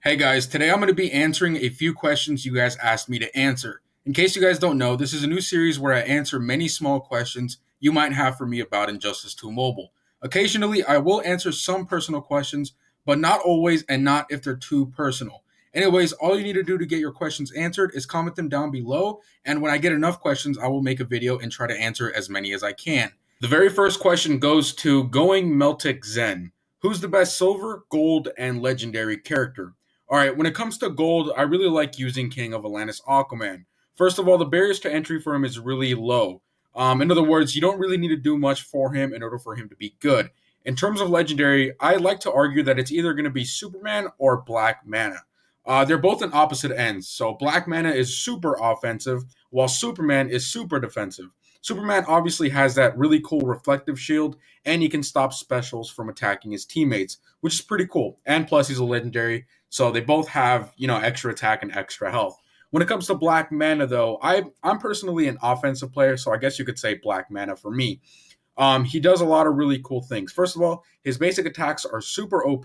Hey guys, today I'm going to be answering a few questions you guys asked me to answer. In case you guys don't know, this is a new series where I answer many small questions you might have for me about Injustice 2 Mobile. Occasionally, I will answer some personal questions, but not always and not if they're too personal. Anyways, all you need to do to get your questions answered is comment them down below, and when I get enough questions, I will make a video and try to answer as many as I can. The very first question goes to Going Meltic Zen. Who's the best silver, gold, and legendary character? All right, when it comes to gold, I really like using King of Atlantis Aquaman. First of all, the barriers to entry for him is really low. In other words, you don't really need to do much for him in order for him to be good. In terms of legendary, I like to argue that it's either going to be Superman or Black Mana. They're both in opposite ends. So Black Mana is super offensive, while Superman is super defensive. Superman obviously has that really cool reflective shield, and he can stop specials from attacking his teammates, which is pretty cool. And plus, he's a legendary, so they both have, extra attack and extra health. When it comes to Black Mana, though, I'm personally an offensive player, so I guess you could say Black Mana for me. He does a lot of really cool things. First of all, his basic attacks are super OP.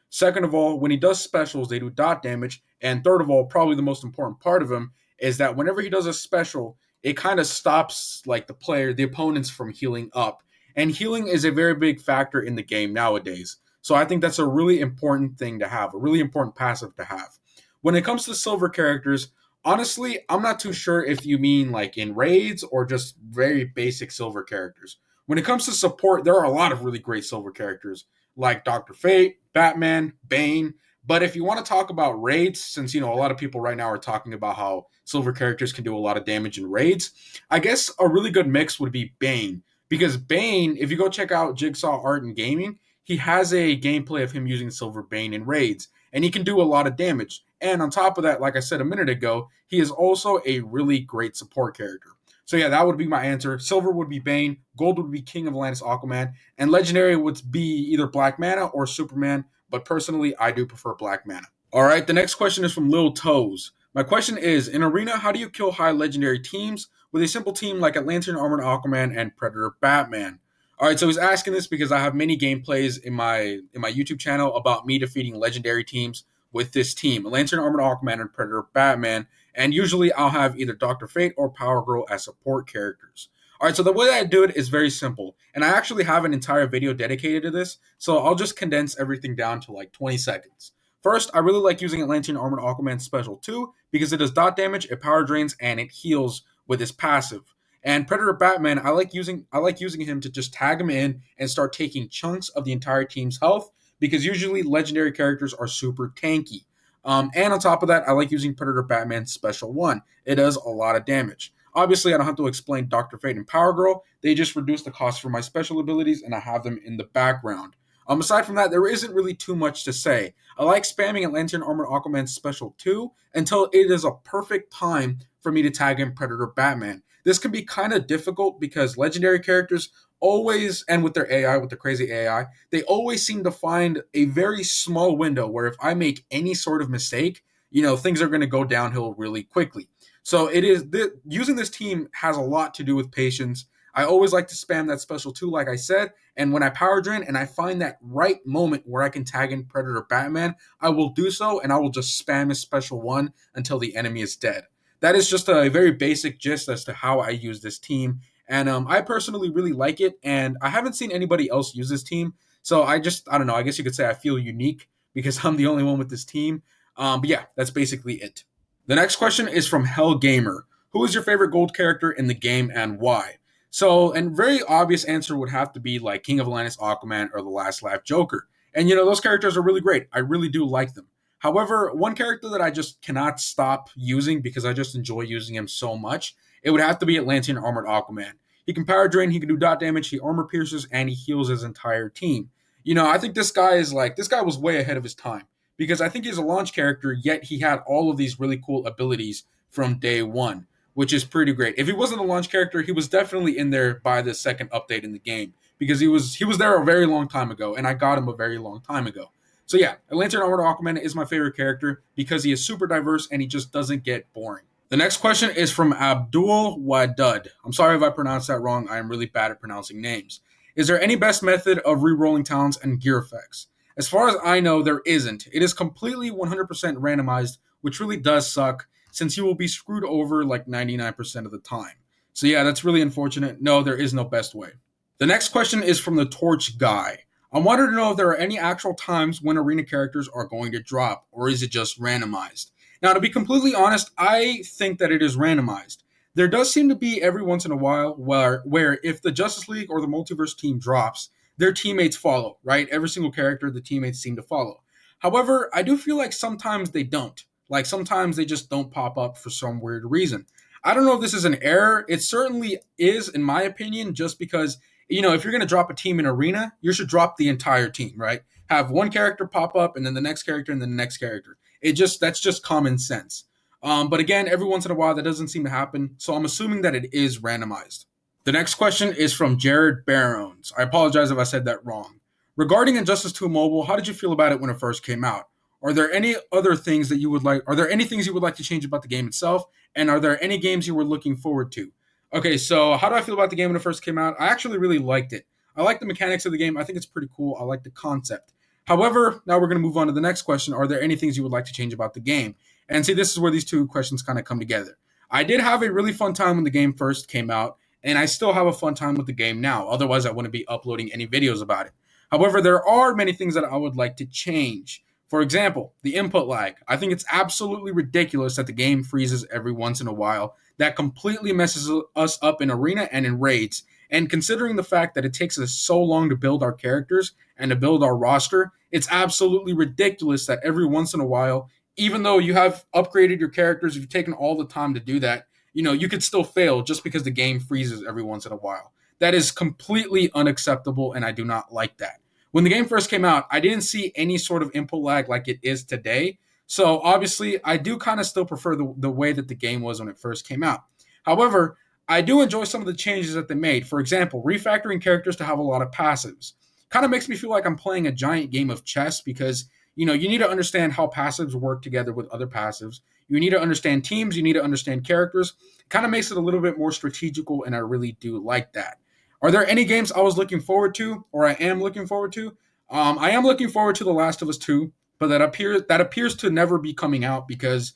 Second of all, when he does specials, they do dot damage. And third of all, probably the most important part of him is that whenever he does a special, it kind of stops like the opponents from healing up. And healing is a very big factor in the game nowadays. So I think that's a really important thing to have, a really important passive to have. When it comes to silver characters, honestly, I'm not too sure if you mean like in raids or just very basic silver characters. When it comes to support, there are a lot of really great silver characters like Dr. Fate, Batman, Bane. But if you want to talk about raids, since a lot of people right now are talking about how silver characters can do a lot of damage in raids, I guess a really good mix would be Bane. Because Bane, if you go check out Jigsaw Art and Gaming, he has a gameplay of him using Silver Bane in raids, and he can do a lot of damage. And on top of that, like I said a minute ago, he is also a really great support character. So yeah, that would be my answer. Silver would be Bane, gold would be King of Atlantis Aquaman, and legendary would be either Black Mana or Superman, but personally, I do prefer Black Mana. All right, the next question is from Lil Toes. My question is, in Arena, how do you kill high legendary teams with a simple team like Atlantean Armored Aquaman and Predator Batman? All right, so he's asking this because I have many gameplays in my YouTube channel about me defeating legendary teams with this team, Lantern Armored Aquaman and Predator Batman, and usually I'll have either Dr. Fate or Power Girl as support characters. All right, so the way I do it is very simple, and I actually have an entire video dedicated to this, so I'll just condense everything down to like 20 seconds. First, I really like using Atlantean Armored Aquaman Special 2 because it does dot damage, it power drains, and it heals with his passive. And Predator Batman, I like using him to just tag him in and start taking chunks of the entire team's health because usually legendary characters are super tanky. And on top of that, I like using Predator Batman Special 1. It does a lot of damage. Obviously, I don't have to explain Dr. Fate and Power Girl. They just reduce the cost for my special abilities, and I have them in the background. Aside from that, there isn't really too much to say. I like spamming Atlantean Armored Aquaman Special 2 until it is a perfect time for me to tag in Predator Batman. This can be kind of difficult because legendary characters always, and with their AI, with the crazy AI, they always seem to find a very small window where if I make any sort of mistake, things are going to go downhill really quickly. So using this team has a lot to do with patience. I always like to spam that special 2, like I said, and when I power drain and I find that right moment where I can tag in Predator Batman, I will do so, and I will just spam his special 1 until the enemy is dead. That is just a very basic gist as to how I use this team. And I personally really like it, and I haven't seen anybody else use this team. So I don't know, I guess you could say I feel unique because I'm the only one with this team. But yeah, that's basically it. The next question is from Hell Gamer. Who is your favorite gold character in the game and why? So, a very obvious answer would have to be like King of Atlantis Aquaman or the Last Laugh Joker. And those characters are really great. I really do like them. However, one character that I just cannot stop using because I just enjoy using him so much, it would have to be Atlantean Armored Aquaman. He can power drain, he can do dot damage, he armor pierces, and he heals his entire team. I think this guy was way ahead of his time because I think he's a launch character, yet he had all of these really cool abilities from day one, which is pretty great. If he wasn't a launch character, he was definitely in there by the second update in the game because he was there a very long time ago, and I got him a very long time ago. So yeah, Lantern Armored Aquaman is my favorite character because he is super diverse and he just doesn't get boring. The next question is from Abdul Wadud. I'm sorry if I pronounced that wrong. I am really bad at pronouncing names. Is there any best method of re-rolling talents and gear effects? As far as I know, there isn't. It is completely 100% randomized, which really does suck since you will be screwed over like 99% of the time. So yeah, that's really unfortunate. No, there is no best way. The next question is from the Torch Guy. I wanted to know if there are any actual times when arena characters are going to drop, or is it just randomized? Now, to be completely honest, I think that it is randomized. There does seem to be every once in a while where if the Justice League or the Multiverse team drops, their teammates follow, right? Every single character, the teammates seem to follow. However, I do feel like sometimes they don't. Like sometimes they just don't pop up for some weird reason. I don't know if this is an error. It certainly is, in my opinion, just because, if you're going to drop a team in arena, you should drop the entire team, right? Have one character pop up and then the next character and then the next character. That's just common sense. But again, every once in a while, that doesn't seem to happen. So I'm assuming that it is randomized. The next question is from Jared Barons. I apologize if I said that wrong. Regarding Injustice 2 Mobile, how did you feel about it when it first came out? Are there any other things that you would like? Are there any things you would like to change about the game itself? And are there any games you were looking forward to? Okay, so how do I feel about the game when it first came out? I actually really liked it. I like the mechanics of the game. I think it's pretty cool. I like the concept. However, now we're going to move on to the next question. Are there any things you would like to change about the game? And see, this is where these two questions kind of come together. I did have a really fun time when the game first came out, and I still have a fun time with the game now. Otherwise, I wouldn't be uploading any videos about it. However, there are many things that I would like to change. For example, the input lag. I think it's absolutely ridiculous that the game freezes every once in a while. That completely messes us up in arena and in raids. And considering the fact that it takes us so long to build our characters and to build our roster, it's absolutely ridiculous that every once in a while, even though you have upgraded your characters, if you've taken all the time to do that, you could still fail just because the game freezes every once in a while. That is completely unacceptable, and I do not like that. When the game first came out, I didn't see any sort of input lag like it is today. So obviously, I do kind of still prefer the way that the game was when it first came out. However, I do enjoy some of the changes that they made. For example, refactoring characters to have a lot of passives. Kind of makes me feel like I'm playing a giant game of chess because, you need to understand how passives work together with other passives. You need to understand teams. You need to understand characters. It kind of makes it a little bit more strategical, and I really do like that. Are there any games I was looking forward to, or I am looking forward to? I am looking forward to The Last of Us 2, but that appears to never be coming out because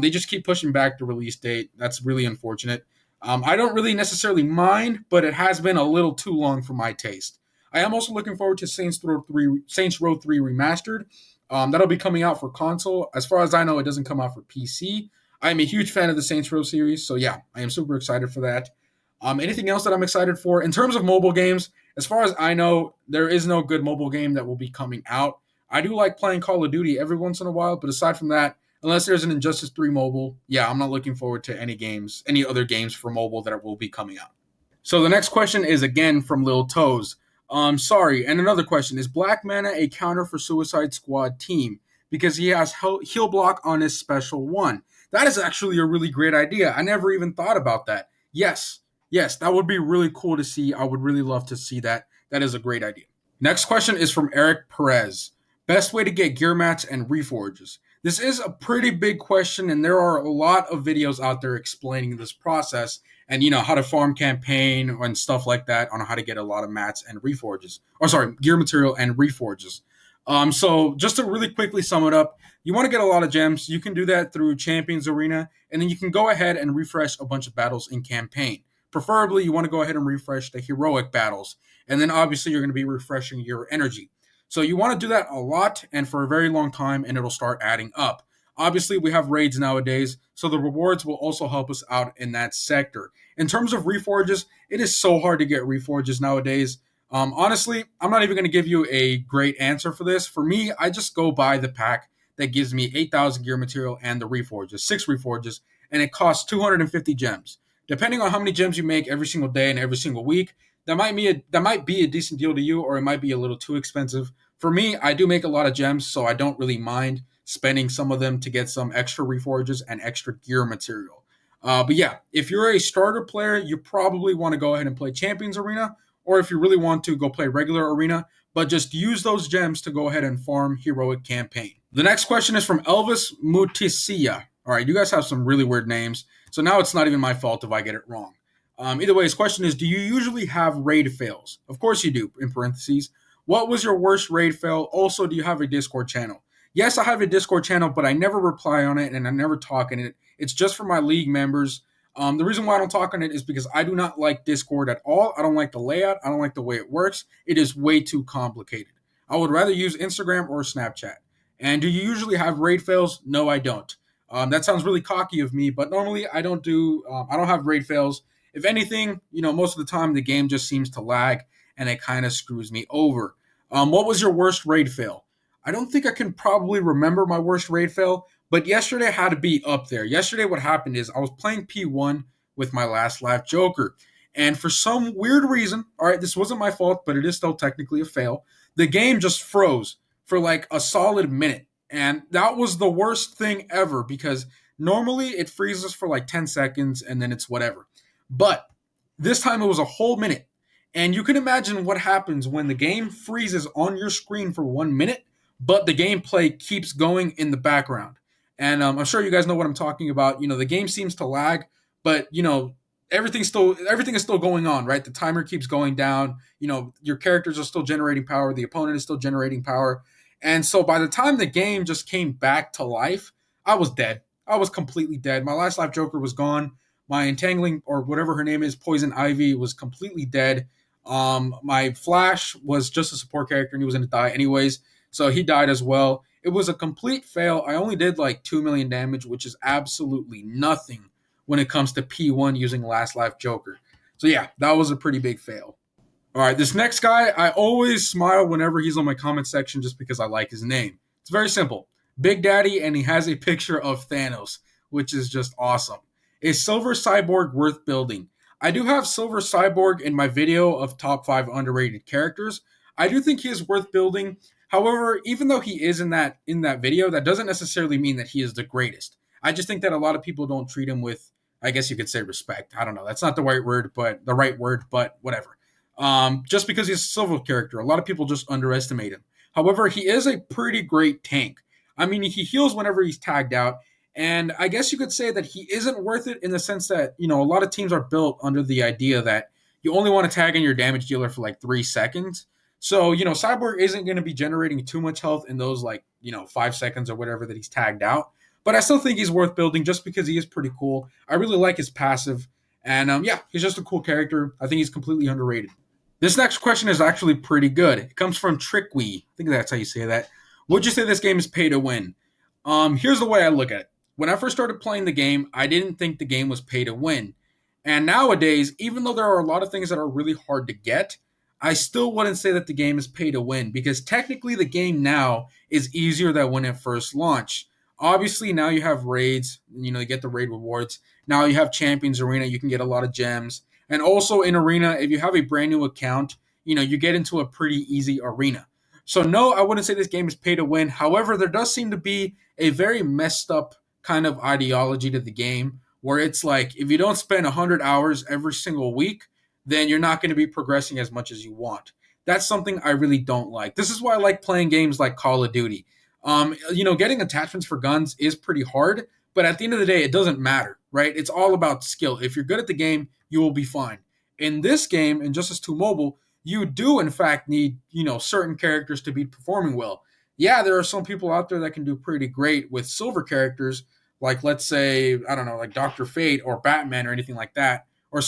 they just keep pushing back the release date. That's really unfortunate. I don't really necessarily mind, but it has been a little too long for my taste. I am also looking forward to Saints Row 3 Remastered. That'll be coming out for console. As far as I know, it doesn't come out for PC. I am a huge fan of the Saints Row series, so yeah, I am super excited for that. Anything else that I'm excited for? In terms of mobile games, as far as I know, there is no good mobile game that will be coming out. I do like playing Call of Duty every once in a while, but aside from that, unless there's an Injustice 3 mobile, yeah, I'm not looking forward to any other games for mobile that will be coming out. So the next question is again from Lil Toes. Sorry, and another question. Is Black Mana a counter for Suicide Squad team? Because he has heal block on his special one. That is actually a really great idea. I never even thought about that. Yes, that would be really cool to see. I would really love to see that. That is a great idea. Next question is from Eric Perez. Best way to get gear mats and reforges. This is a pretty big question, and there are a lot of videos out there explaining this process and how to farm campaign and stuff like that on how to get a lot of mats and reforges. Gear material and reforges. So just to really quickly sum it up, you want to get a lot of gems. You can do that through Champions Arena, and then you can go ahead and refresh a bunch of battles in campaign. Preferably, you want to go ahead and refresh the heroic battles. And then obviously you're going to be refreshing your energy. So you want to do that a lot and for a very long time, and it'll start adding up. Obviously, we have raids nowadays, so the rewards will also help us out in that sector. In terms of reforges, it is so hard to get reforges nowadays. Honestly, I'm not even going to give you a great answer for this. For me, I just go buy the pack that gives me 8,000 gear material and the reforges, 6 reforges, and it costs 250 gems. Depending on how many gems you make every single day and every single week, that might be a decent deal to you, or it might be a little too expensive. For me, I do make a lot of gems, so I don't really mind spending some of them to get some extra reforges and extra gear material. But yeah, if you're a starter player, you probably want to go ahead and play Champions Arena, or if you really want to, go play regular Arena, but just use those gems to go ahead and farm Heroic Campaign. The next question is from Elvis Mutisia. All right, you guys have some really weird names, so now it's not even my fault if I get it wrong. Either way, his question is, do you usually have raid fails? Of course you do, in parentheses. What was your worst raid fail? Also, do you have a Discord channel? Yes, I have a Discord channel, but I never reply on it and I never talk in it. It's just for my league members. The reason why I don't talk on it is because I do not like Discord at all. I don't like the layout. I don't like the way it works. It is way too complicated. I would rather use Instagram or Snapchat. And do you usually have raid fails? No, I don't. That sounds really cocky of me, but normally I don't do. I don't have raid fails. If anything, most of the time the game just seems to lag and it kind of screws me over. What was your worst raid fail? I don't think I can probably remember my worst raid fail, but yesterday had to be up there. Yesterday, what happened is I was playing P1 with my last life Joker, and for some weird reason, all right, this wasn't my fault, but it is still technically a fail. The game just froze for like a solid minute, and that was the worst thing ever because normally it freezes for like 10 seconds and then it's whatever. But this time it was a whole minute. And you can imagine what happens when the game freezes on your screen for 1 minute, but the gameplay keeps going in the background. And I'm sure you guys know what I'm talking about. The game seems to lag, but everything is still going on, right? The timer keeps going down. Your characters are still generating power. The opponent is still generating power. And so by the time the game just came back to life, I was dead. I was completely dead. My last life Joker was gone. My entangling or whatever her name is, Poison Ivy, was completely dead. My Flash was just a support character and he was going to die anyways, so he died as well. It was a complete fail. I only did like 2 million damage, which is absolutely nothing when it comes to P1 using Last Life Joker. So yeah, that was a pretty big fail. All right, this next guy, I always smile whenever he's on my comment section just because I like his name. It's very simple. Big Daddy, and he has a picture of Thanos, which is just awesome. Is Silver Cyborg worth building? I do have Silver Cyborg in my video of top 5 underrated characters. I do think he is worth building. However, even though he is in that video, that doesn't necessarily mean that he is the greatest. I just think that a lot of people don't treat him with, I guess you could say, respect. I don't know. That's not the right word, but whatever. Just because he's a silver character, a lot of people just underestimate him. However, he is a pretty great tank. I mean, he heals whenever he's tagged out. And I guess you could say that he isn't worth it in the sense that, a lot of teams are built under the idea that you only want to tag in your damage dealer for like 3 seconds. So, Cyborg isn't going to be generating too much health in those 5 seconds or whatever that he's tagged out. But I still think he's worth building just because he is pretty cool. I really like his passive. And yeah, he's just a cool character. I think he's completely underrated. This next question is actually pretty good. It comes from Trickwee. I think that's how you say that. Would you say this game is pay to win? Here's the way I look at it. When I first started playing the game, I didn't think the game was pay to win. And nowadays, even though there are a lot of things that are really hard to get, I still wouldn't say that the game is pay to win because technically the game now is easier than when it first launched. Obviously, now you have raids, you get the raid rewards. Now you have Champions Arena, you can get a lot of gems. And also in Arena, if you have a brand new account, you get into a pretty easy arena. So no, I wouldn't say this game is pay to win. However, there does seem to be a very messed up kind of ideology to the game where it's like if you don't spend 100 hours every single week, then you're not going to be progressing as much as you want. That's something I really don't like. This is why I like playing games like Call of Duty. Getting attachments for guns is pretty hard, but at the end of the day, it doesn't matter, right? It's all about skill. If you're good at the game, you will be fine. In this game, in Justice 2 Mobile, you do in fact need, certain characters to be performing well. Yeah, there are some people out there that can do pretty great with silver characters, like let's say, I don't know, like Dr. Fate or Batman or anything like that, or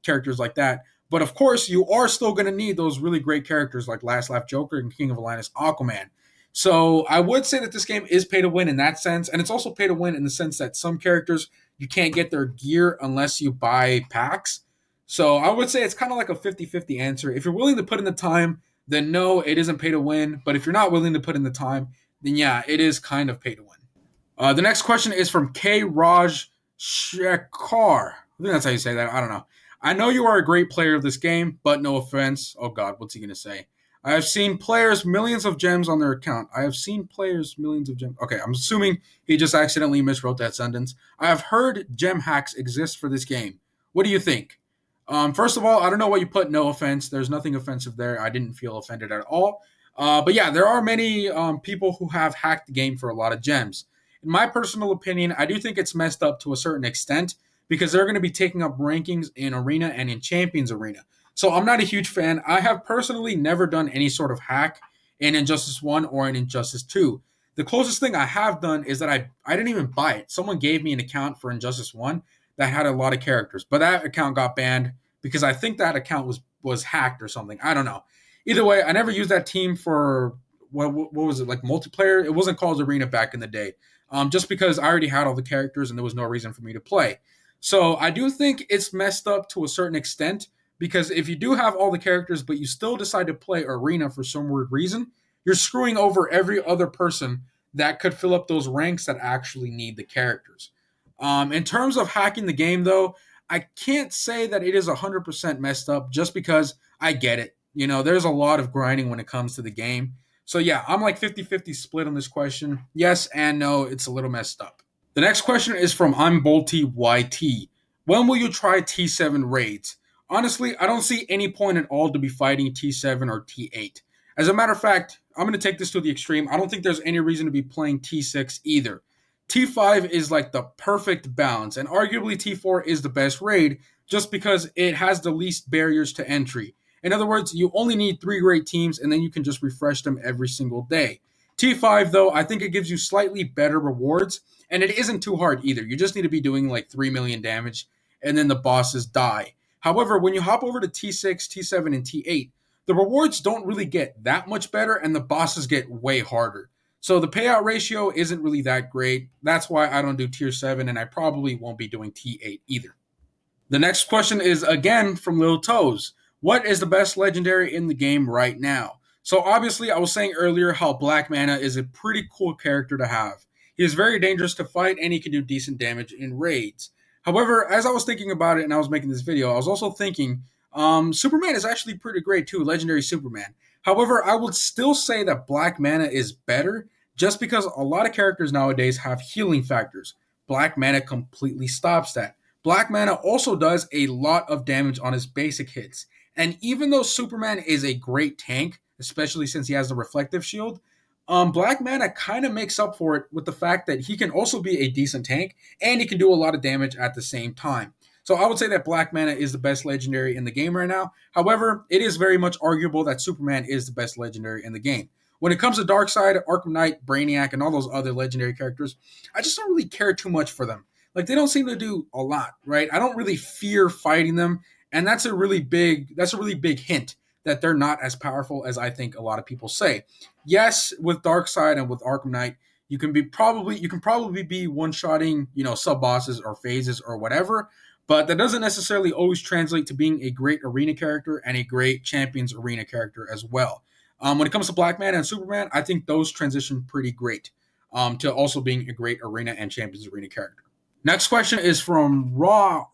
characters like that. But of course, you are still going to need those really great characters like Last Laugh Joker and King of Atlantis Aquaman. So I would say that this game is pay to win in that sense, and it's also pay to win in the sense that some characters you can't get their gear unless you buy packs. So I would say it's kind of like a 50-50 answer. If you're willing to put in the time, then no, it isn't pay to win. But if you're not willing to put in the time, then yeah, it is kind of pay to win. The next question is from K. Raj Shekhar. I think that's how you say that. I don't know. I know you are a great player of this game, but no offense. Oh God, what's he going to say? I have seen players millions of gems on their account. I have seen players millions of gems. Okay, I'm assuming he just accidentally miswrote that sentence. I have heard gem hacks exist for this game. What do you think? First of all, I don't know what you put no offense. There's nothing offensive there. I didn't feel offended at all. But yeah, there are many people who have hacked the game for a lot of gems. In my personal opinion, I do think it's messed up to a certain extent because they're going to be taking up rankings in Arena and in Champions Arena. So I'm not a huge fan. I have personally never done any sort of hack in Injustice 1 or in Injustice 2. The closest thing I have done is that I didn't even buy it. Someone gave me an account for Injustice 1 that had a lot of characters, but that account got banned because I think that account was hacked or something. I don't know. Either way, I never used that team for what was it, like multiplayer? It wasn't called Arena back in the day. Just because I already had all the characters and there was no reason for me to play. So I do think it's messed up to a certain extent because if you do have all the characters but you still decide to play Arena for some weird reason, you're screwing over every other person that could fill up those ranks that actually need the characters. In terms of hacking the game, though, I can't say that it is 100% messed up just because I get it. You know, there's a lot of grinding when it comes to the game. So, yeah, I'm like 50-50 split on this question. Yes and no, it's a little messed up. The next question is from I'm Bolty YT. When will you try T7 raids? Honestly, I don't see any point at all to be fighting T7 or T8. As a matter of fact, I'm going to take this to the extreme. I don't think there's any reason to be playing T6 either. T5 is like the perfect balance, and arguably T4 is the best raid just because it has the least barriers to entry. In other words, you only need 3 great teams and then you can just refresh them every single day. T5, though, I think it gives you slightly better rewards, and it isn't too hard either. You just need to be doing like 3 million damage, and then the bosses die. However, when you hop over to T6, T7, and T8, the rewards don't really get that much better, and the bosses get way harder. So the payout ratio isn't really that great. That's why I don't do Tier 7, and I probably won't be doing T8 either. The next question is again from Lil Toes. What is the best legendary in the game right now? So obviously, I was saying earlier how Black Mana is a pretty cool character to have. He is very dangerous to fight and he can do decent damage in raids. However, as I was thinking about it and I was making this video, I was also thinking Superman is actually pretty great too, Legendary Superman. However, I would still say that Black Mana is better just because a lot of characters nowadays have healing factors. Black Mana completely stops that. Black Mana also does a lot of damage on his basic hits. And even though Superman is a great tank, especially since he has the reflective shield, Black Mana kind of makes up for it with the fact that he can also be a decent tank and he can do a lot of damage at the same time. So I would say that Black Mana is the best legendary in the game right now. However, it is very much arguable that Superman is the best legendary in the game. When it comes to Darkseid, Arkham Knight, Brainiac, and all those other legendary characters, I just don't really care too much for them. Like, they don't seem to do a lot, right? I don't really fear fighting them, and that's a really big hint that they're not as powerful as I think a lot of people say. Yes, with Darkseid and with Arkham Knight, you can probably be one-shotting, sub bosses or phases or whatever, but that doesn't necessarily always translate to being a great arena character and a great Champions Arena character as well. When it comes to Black Man and Superman, I think those transition pretty great to also being a great arena and Champions Arena character. Next question is from Raw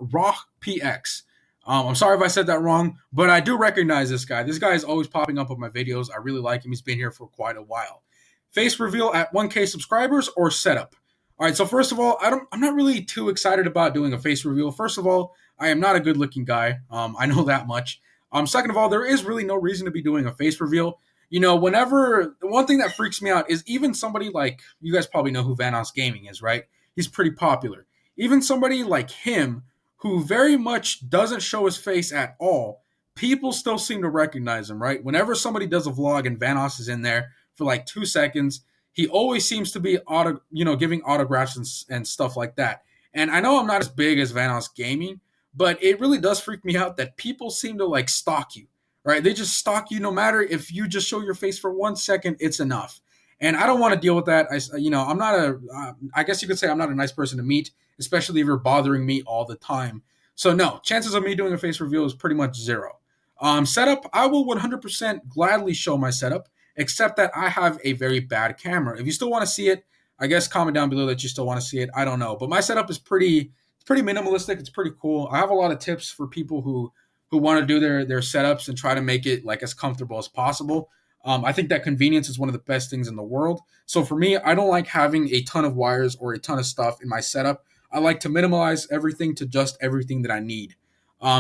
PX. I'm sorry if I said that wrong, but I do recognize this guy. This guy is always popping up on my videos. I really like him. He's been here for quite a while. Face reveal at 1K subscribers or setup? All right, so first of all, I'm not really too excited about doing a face reveal. First of all, I am not a good-looking guy. I know that much. Second of all, there is really no reason to be doing a face reveal. The one thing that freaks me out is even somebody like, you guys probably know who Vanoss Gaming is, right? He's pretty popular. Even somebody like him, who very much doesn't show his face at all, people still seem to recognize him, right? Whenever somebody does a vlog and Vanoss is in there for like 2 seconds, he always seems to be giving autographs and stuff like that. And I know I'm not as big as Vanoss Gaming, but it really does freak me out that people seem to like stalk you, right? They just stalk you no matter if you just show your face for 1 second, it's enough. And I don't want to deal with that. I guess you could say I'm not a nice person to meet, especially if you're bothering me all the time. So no, chances of me doing a face reveal is pretty much zero. Setup, I will 100% gladly show my setup, except that I have a very bad camera. If you still want to see it, I guess comment down below that you still want to see it. I don't know, but my setup is pretty minimalistic. It's pretty cool. I have a lot of tips for people who want to do their setups and try to make it like as comfortable as possible. I think that convenience is one of the best things in the world. So for me, I don't like having a ton of wires or a ton of stuff in my setup. I like to minimize everything to just everything that I need.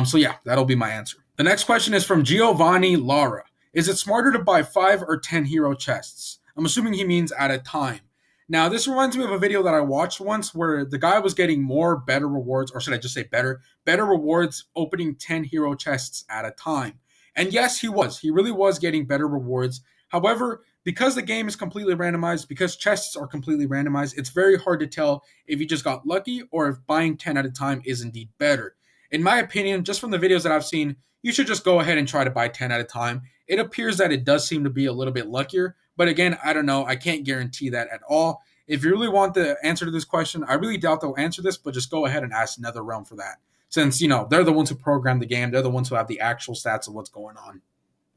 So yeah, that'll be my answer. The next question is from Giovanni Lara. Is it smarter to buy 5 or 10 hero chests? I'm assuming he means at a time. Now, this reminds me of a video that I watched once where the guy was getting more better rewards, or should I just say better rewards opening 10 hero chests at a time. And yes, he was. He really was getting better rewards. However, because the game is completely randomized, because chests are completely randomized, it's very hard to tell if you just got lucky or if buying 10 at a time is indeed better. In my opinion, just from the videos that I've seen, you should just go ahead and try to buy 10 at a time. It appears that it does seem to be a little bit luckier, but again, I don't know. I can't guarantee that at all. If you really want the answer to this question, I really doubt they'll answer this, but just go ahead and ask NetherRealm for that. Since, they're the ones who program the game, they're the ones who have the actual stats of what's going on.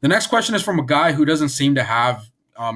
The next question is from a guy who doesn't seem to have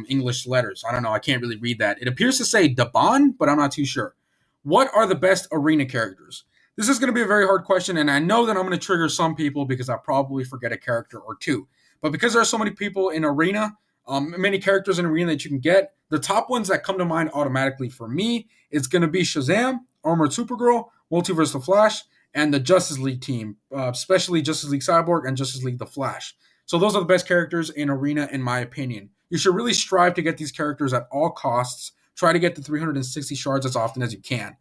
English letters. I don't know. I can't really read that. It appears to say Daban, but I'm not too sure. What are the best arena characters? This is going to be a very hard question, and I know that I'm going to trigger some people because I probably forget a character or two. But because there are so many people in Arena, many characters in Arena that you can get, the top ones that come to mind automatically for me is going to be Shazam, Armored Supergirl, Multiverse The Flash, and the Justice League team, especially Justice League Cyborg and Justice League The Flash. So those are the best characters in Arena, in my opinion. You should really strive to get these characters at all costs. Try to get the 360 shards as often as you can.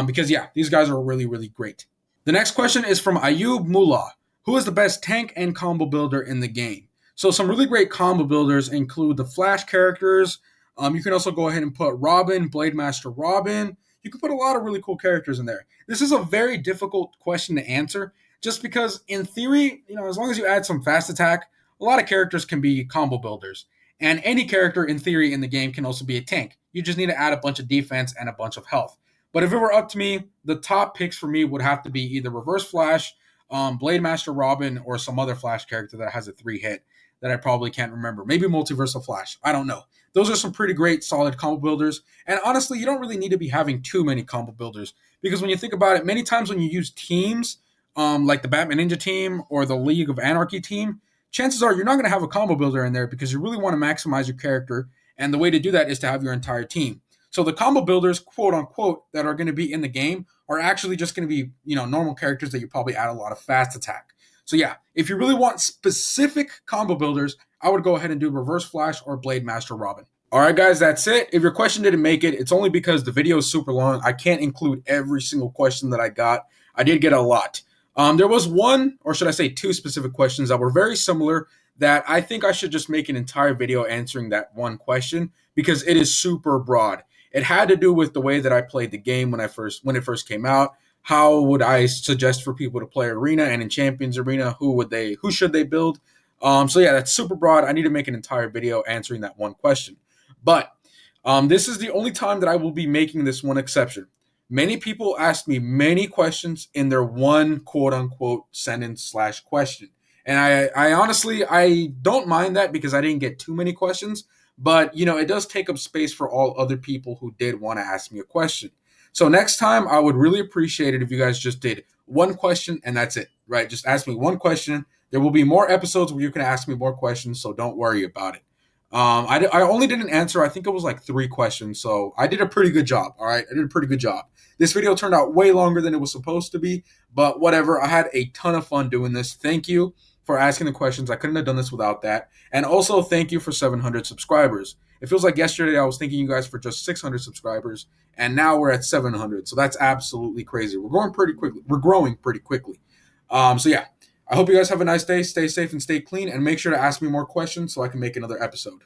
Because, yeah, these guys are really, really great. The next question is from Ayub Mullah. Who is the best tank and combo builder in the game? So some really great combo builders include the Flash characters. You can also go ahead and put Robin, Blade Master Robin. You can put a lot of really cool characters in there. This is a very difficult question to answer just because in theory, as long as you add some fast attack, a lot of characters can be combo builders. And any character in theory in the game can also be a tank. You just need to add a bunch of defense and a bunch of health. But if it were up to me, the top picks for me would have to be either Reverse Flash, Blade Master Robin, or some other Flash character that has a 3-hit that I probably can't remember. Maybe Multiversal Flash. I don't know. Those are some pretty great, solid combo builders. And honestly, you don't really need to be having too many combo builders because when you think about it, many times when you use teams like the Batman Ninja team or the League of Anarchy team, chances are you're not going to have a combo builder in there because you really want to maximize your character. And the way to do that is to have your entire team. So the combo builders, quote unquote, that are going to be in the game are actually just going to be, normal characters that you probably add a lot of fast attack. So yeah, if you really want specific combo builders, I would go ahead and do Reverse Flash or Blade Master Robin. All right, guys, that's it. If your question didn't make it, it's only because the video is super long. I can't include every single question that I got. I did get a lot. There was one, or should I say two specific questions that were very similar that I think I should just make an entire video answering that one question because it is super broad. It had to do with the way that I played the game when it first came out. How would I suggest for people to play Arena and in Champions Arena? Who should they build? So yeah, that's super broad. I need to make an entire video answering that one question. But this is the only time that I will be making this one exception. Many people ask me many questions in their one quote unquote sentence / question. And I honestly, I don't mind that because I didn't get too many questions. But, it does take up space for all other people who did want to ask me a question. So next time, I would really appreciate it if you guys just did one question and that's it, right? Just ask me one question. There will be more episodes where you can ask me more questions, so don't worry about it. I only did an answer. I think it was like 3 questions, so I did a pretty good job, all right? I did a pretty good job. This video turned out way longer than it was supposed to be, but whatever. I had a ton of fun doing this. Thank you for asking the questions. I couldn't have done this without that. And also, thank you for 700 subscribers. It feels like yesterday I was thanking you guys for just 600 subscribers, and now we're at 700. So that's absolutely crazy. We're growing pretty quickly. So yeah, I hope you guys have a nice day. Stay safe and stay clean, and make sure to ask me more questions so I can make another episode.